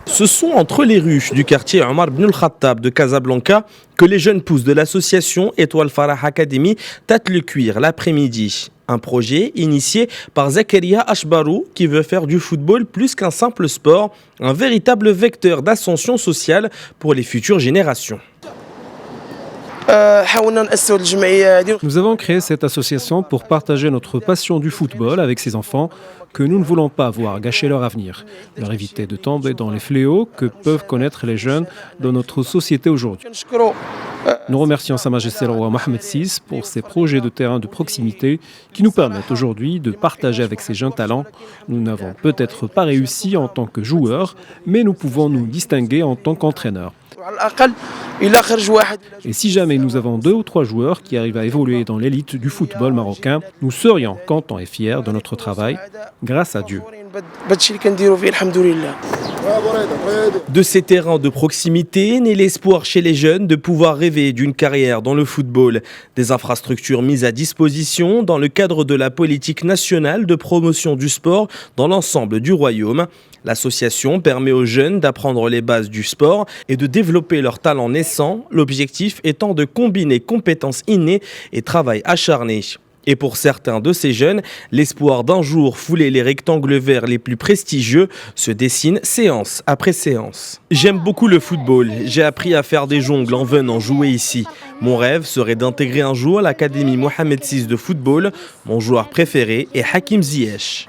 Ce sont entre les rues du quartier Omar ibn al-Khattab de Casablanca que les jeunes pousses de l'association Étoile Farah Academy tâtent le cuir l'après-midi. Un projet initié par Zakaria Ashbarou qui veut faire du football plus qu'un simple sport, un véritable vecteur d'ascension sociale pour les futures générations. Nous avons créé cette association pour partager notre passion du football avec ces enfants que nous ne voulons pas voir gâcher leur avenir, leur éviter de tomber dans les fléaux que peuvent connaître les jeunes dans notre société aujourd'hui. Nous remercions Sa Majesté le roi Mohammed VI pour ces projets de terrain de proximité qui nous permettent aujourd'hui de partager avec ces jeunes talents. Nous n'avons peut-être pas réussi en tant que joueurs, mais nous pouvons nous distinguer en tant qu'entraîneurs. Et si jamais nous avons 2 ou 3 joueurs qui arrivent à évoluer dans l'élite du football marocain, nous serions contents et fiers de notre travail, grâce à Dieu. De ces terrains de proximité naît l'espoir chez les jeunes de pouvoir rêver d'une carrière dans le football. Des infrastructures mises à disposition dans le cadre de la politique nationale de promotion du sport dans l'ensemble du royaume. L'association permet aux jeunes d'apprendre les bases du sport et de développer leur talent naissant, l'objectif étant de combiner compétences innées et travail acharné. Et pour certains de ces jeunes, l'espoir d'un jour fouler les rectangles verts les plus prestigieux se dessine séance après séance. J'aime beaucoup le football, j'ai appris à faire des jongles en venant jouer ici. Mon rêve serait d'intégrer un jour l'Académie Mohammed VI de football. Mon joueur préféré est Hakim Ziyech.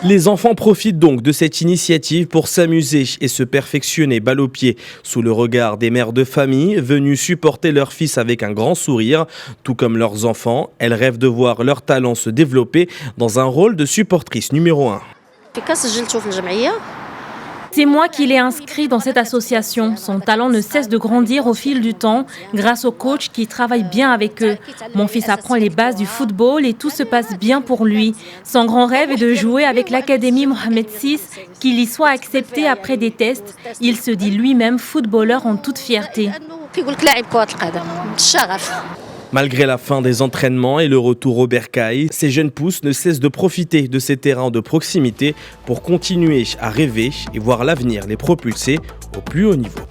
Les enfants profitent donc de cette initiative pour s'amuser et se perfectionner balle au pied sous le regard des mères de famille venus supporter leur fils avec un grand sourire. Tout comme leurs enfants, elles rêvent de voir leur talent se développer dans un rôle de supportrice numéro 1. C'est moi qui l'ai inscrit dans cette association. Son talent ne cesse de grandir au fil du temps grâce aux coachs qui travaillent bien avec eux. Mon fils apprend les bases du football et tout se passe bien pour lui. Son grand rêve est de jouer avec l'Académie Mohammed VI, qu'il y soit accepté après des tests. Il se dit lui-même footballeur en toute fierté. Malgré la fin des entraînements et le retour au bercail, ces jeunes pousses ne cessent de profiter de ces terrains de proximité pour continuer à rêver et voir l'avenir les propulser au plus haut niveau.